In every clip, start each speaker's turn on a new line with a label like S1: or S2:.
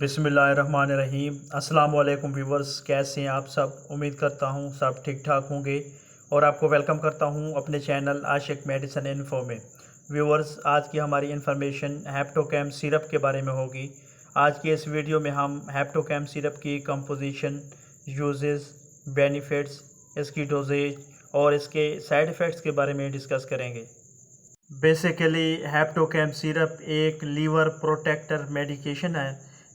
S1: बिस्मिल्लाहिर्रहमानिर्रहीम। अस्सलाम वालेकुम व्यूवर्स, कैसे हैं आप सब? उम्मीद करता हूं सब ठीक ठाक होंगे और आपको वेलकम करता हूं अपने चैनल आशिक मेडिसिन इन्फो में। व्यूवर्स, आज की हमारी इन्फॉर्मेशन हैप्टोकैम सिरप के बारे में होगी। आज की इस वीडियो में हम हैप्टोकैम सिरप की कंपोजिशन, यूजेस, बेनिफिट्स, इसकी डोजेज और इसके साइड इफ़ेक्ट्स के बारे में डिस्कस करेंगे। बेसिकली हैप्टोकैम सिरप एक लीवर प्रोटेक्टर मेडिकेशन है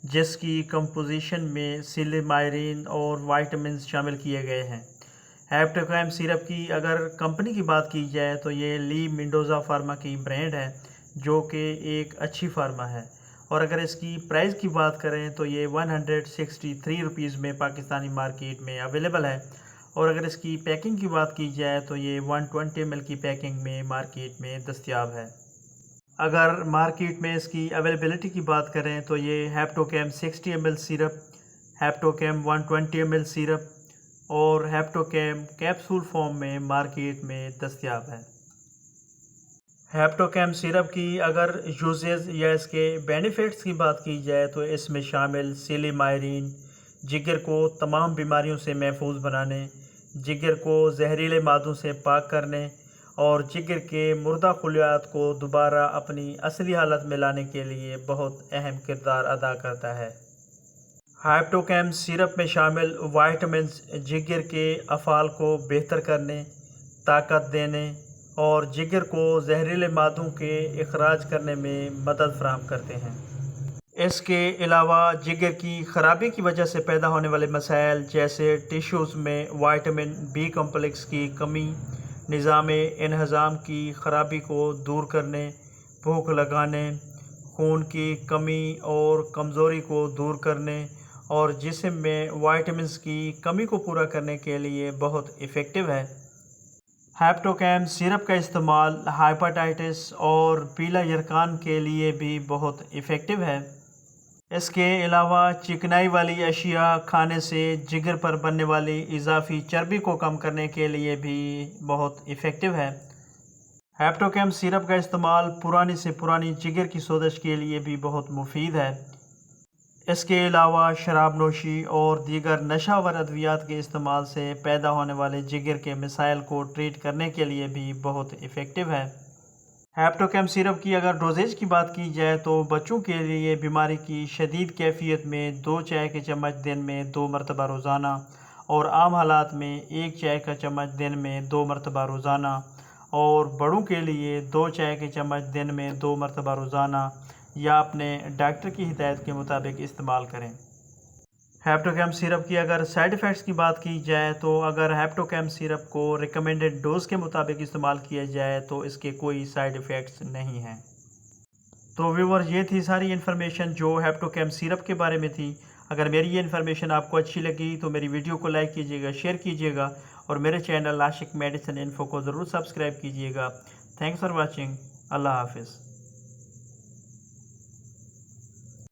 S1: जिसकी कंपोजिशन में सिलिमायरिन और वाइटामिन्स शामिल किए गए हैं। हैप्टोकैम सिरप की अगर कंपनी की बात की जाए तो ये ली मेंडोज़ा फार्मा की ब्रांड है जो कि एक अच्छी फार्मा है। और अगर इसकी प्राइस की बात करें तो ये 163 रुपीज़ में पाकिस्तानी मार्केट में अवेलेबल है। और अगर इसकी पैकिंग की बात की जाए तो ये 120 ml की पैकिंग में मार्केट में दस्तयाब है। अगर मार्केट में इसकी अवेलेबिलिटी की बात करें तो ये हैप्टोकैम 60 ml सिरप, हैप्टोकैम 120 ml सिरप और हैप्टोकैम कैप्सूल फॉर्म में मार्केट में दस्तयाब है। हैप्टोकैम सिरप की अगर यूजेस या इसके बेनिफिट्स की बात की जाए तो इसमें शामिल सिलिमायरिन जिगर को तमाम बीमारियों से महफूज बनाने, जिगर को जहरीले मादों से पाक करने और जिगर के मुर्दा खलियात को दोबारा अपनी असली हालत में लाने के लिए बहुत अहम किरदार अदा करता है। हैप्टोकैम सिरप में शामिल वाइटामिन्स जिगर के अफ़ाल को बेहतर करने, ताकत देने और जिगर को जहरीले मादों के इखराज करने में मदद फराहम करते हैं। इसके अलावा जिगर की ख़राबी की वजह से पैदा होने वाले मसाइल जैसे टिश्यूज़ में विटामिन बी कॉम्प्लेक्स की कमी, निज़ाम इन्हज़ाम की ख़राबी को दूर करने, भूख लगाने, खून की कमी और कमज़ोरी को दूर करने और जिस्म में विटामिन्स की कमी को पूरा करने के लिए बहुत इफ़ेक्टिव है। हैप्टोकैम सिरप का इस्तेमाल हेपेटाइटिस और पीला यरकान के लिए भी बहुत इफ़ेक्टिव है। इसके अलावा चिकनाई वाली अशिया खाने से जिगर पर बनने वाली इजाफी चर्बी को कम करने के लिए भी बहुत इफ़ेक्टिव है। हैप्टोकैम सिरप का इस्तेमाल पुरानी से पुरानी जिगर की सोजिश के लिए भी बहुत मुफीद है। इसके अलावा शराब नोशी और दीगर नशावर अद्वियात के इस्तेमाल से पैदा होने वाले जिगर के मसाइल को ट्रीट करने के लिए भी बहुत इफ़ेक्टिव है। हैप्टोकैम सिरप की अगर डोजेज की बात की जाए तो बच्चों के लिए बीमारी की शदीद कैफियत में 2 चाय के चम्मच दिन में 2 मरतबा रोज़ाना और आम हालात में 1 चाय का चम्मच दिन में 2 मरतबा रोज़ाना और बड़ों के लिए 2 चाय के चम्मच दिन में 2 मरतबा रोज़ाना या अपने डॉक्टर की हिदायत के मुताबिक इस्तेमाल करें। हैप्टोकैम सिरप की अगर साइड इफ़ेक्ट्स की बात की जाए तो अगर हैप्टोकैम सिरप को रिकमेंडेड डोज के मुताबिक इस्तेमाल किया जाए तो इसके कोई साइड इफ़ेक्ट्स नहीं हैं। तो व्यूअर्स, ये थी सारी इन्फॉर्मेशन जो हैप्टोकैम सिरप के बारे में थी। अगर मेरी ये इन्फॉर्मेशन आपको अच्छी लगी तो मेरी वीडियो को लाइक कीजिएगा, शेयर कीजिएगा और मेरे चैनल आशिक मेडिसिन इन्फो को ज़रूर सब्सक्राइब कीजिएगा। Thanks for watching. अल्लाह हाफिज़।